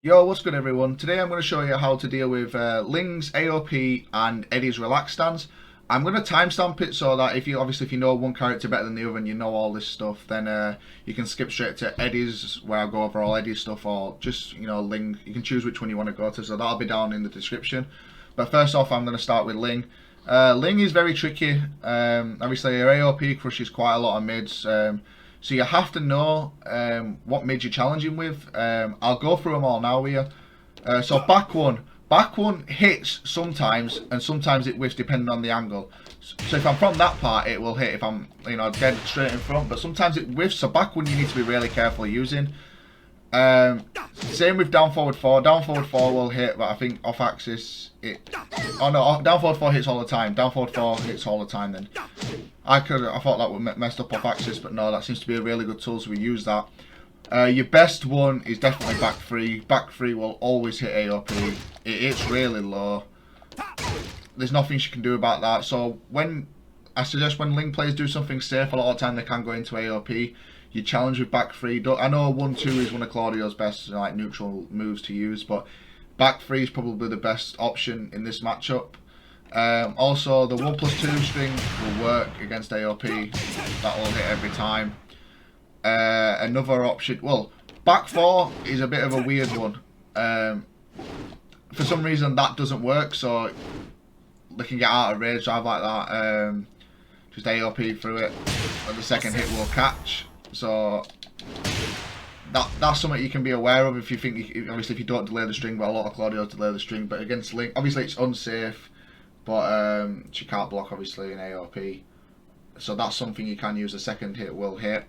Yo, what's good everyone? Today I'm going to show you how to deal with LING's, AOP and Eddie's relax stance. I'm going to timestamp it so that if you know one character better than the other and you know all this stuff, then you can skip straight to Eddie's where I go over all Eddie's stuff, or just LING. You can choose which one you want to go to, so that'll be down in the description. But first off, I'm going to start with LING. LING is very tricky. Obviously, your AOP crushes quite a lot of mids. So you have to know what mid you're challenging with. I'll go through them all now here. So back one hits sometimes, and sometimes it whiffs depending on the angle. So if I'm from that part, it will hit if I'm dead straight in front. But sometimes it whiffs. So back one you need to be really careful using. Same with down forward four. Down forward four will hit, but I think off axis it. Oh no, down forward four hits all the time. Down forward four hits all the time. Then I thought that would messed up off axis, but no, that seems to be a really good tool, so we use that. Your best one is definitely back three. Back three will always hit AOP. It's really low. There's nothing she can do about that. So I suggest when LING players do something safe, a lot of the time they can go into AOP. You challenge with back three. I know 1-2 is one of Claudio's best neutral moves to use, but back three is probably the best option in this matchup. Also, the 1+2 string will work against AOP. That will hit every time. Another option, well, back four is a bit of a weird one. For some reason that doesn't work, so they can get out of rage drive like that. Just AOP through it, and the second hit will catch. So that's something you can be aware of if you think, obviously if you don't delay the string, but a lot of Claudios delay the string. But against LING, obviously it's unsafe, but she can't block obviously in AOP. So that's something you can use, the second hit will hit.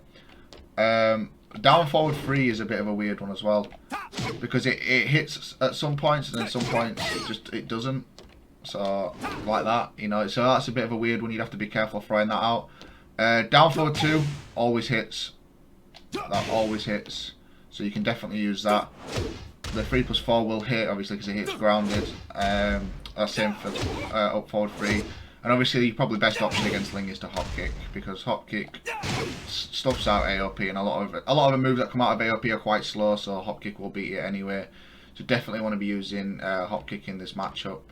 Down forward 3 is a bit of a weird one as well, because it hits at some points and then some points it doesn't. So like that, so that's a bit of a weird one. You'd have to be careful throwing that out. Down forward 2 always hits. That always hits. So you can definitely use that. The 3+4 will hit, obviously, because it hits grounded. That's same for up forward 3. And obviously, probably best option against LING is to hop kick, because hop kick stuffs out AOP, and a lot of the moves that come out of AOP are quite slow, so hop kick will beat it anyway. So definitely want to be using hop kick in this matchup.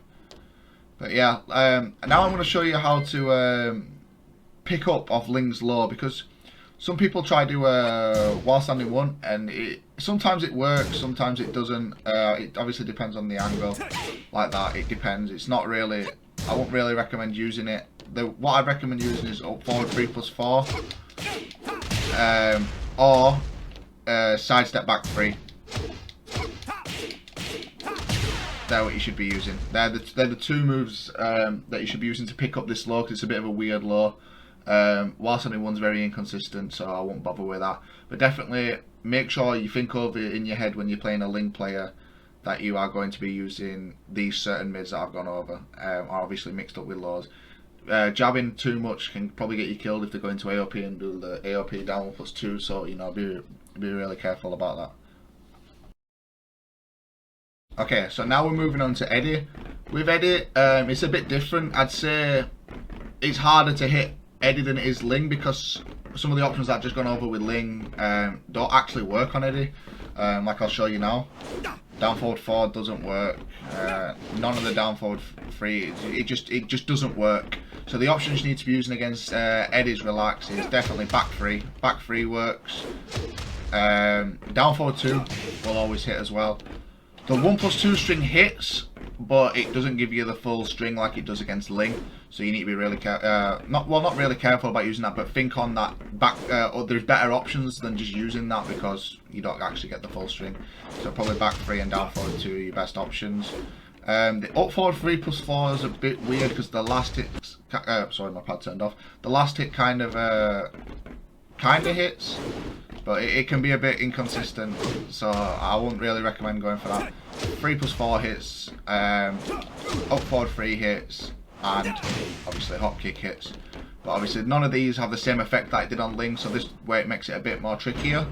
But yeah, now I'm going to show you how to pick up off LING's low, because some people try to do while standing one, and sometimes it works, sometimes it doesn't. It obviously depends on the angle, like that. It depends. It's not really. I won't really recommend using it. What I recommend using is up forward 3+4, or side step back 3. They're what you should be using. They're the two moves that you should be using to pick up this low, because it's a bit of a weird low. Whilst only one's very inconsistent, so I won't bother with that. But definitely make sure you think over it in your head when you're playing a LING player that you are going to be using these certain mids that I've gone over, are obviously mixed up with lows. Jabbing too much can probably get you killed if they go into AOP and do the AOP down 1+2, so be really careful about that. Okay, so now we're moving on to Eddy. With Eddy, it's a bit different. I'd say it's harder to hit Eddy than it is LING, because some of the options that I've just gone over with LING don't actually work on Eddy, like I'll show you now. Down forward 4 doesn't work. None of the down forward 3. It just doesn't work. So the options you need to be using against Eddy's relax is definitely back 3. Back 3 works. Down forward 2 will always hit as well. The 1+2 string hits, but it doesn't give you the full string like it does against LING. So you need to be really not really careful about using that, but think on that back. There's better options than just using that, because you don't actually get the full string. So probably back 3 and down forward 2 are your best options. The up forward 3+4 is a bit weird, because the last hit. Sorry, my pad turned off. The last hit kind of hits, but it can be a bit inconsistent. So I wouldn't really recommend going for that. 3+4 hits. Up forward 3 hits. And obviously hop kick hits, but obviously none of these have the same effect that it did on LING, so this way it makes it a bit more trickier.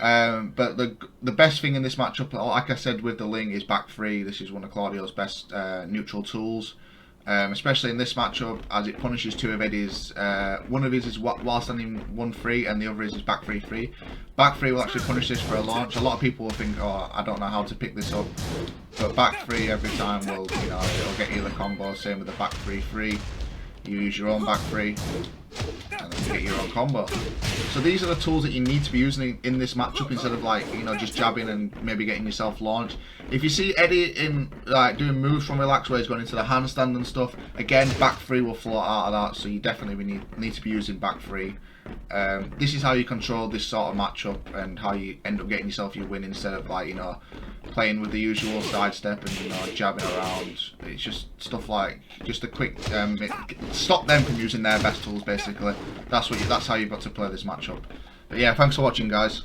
But the best thing in this matchup, like I said with the LING, is back 3. This is one of Claudio's best neutral tools. especially in this matchup, as it punishes two of Eddie's. One of his is while standing 1-3, and the other is his back 3-3. Back 3 will actually punish this for a launch. A lot of people will think, oh, I don't know how to pick this up, but back 3 every time will, you know, it'll get you the combo. Same with the back 3-3. You use your own back 3, and then you get your own combo. So these are the tools that you need to be using in this matchup instead of, like, you know, just jabbing and maybe getting yourself launched. If you see Eddie in like doing moves from relax where he's going into the handstand and stuff, again, back 3 will float out of that. So you definitely need to be using back 3. This is how you control this sort of matchup and how you end up getting yourself your win instead of, like, you know, playing with the usual sidestep and, you know, jabbing around. It's just stuff like just a quick stop them from using their best tools. Basically, that's how you've got to play this matchup. But yeah, thanks for watching, guys.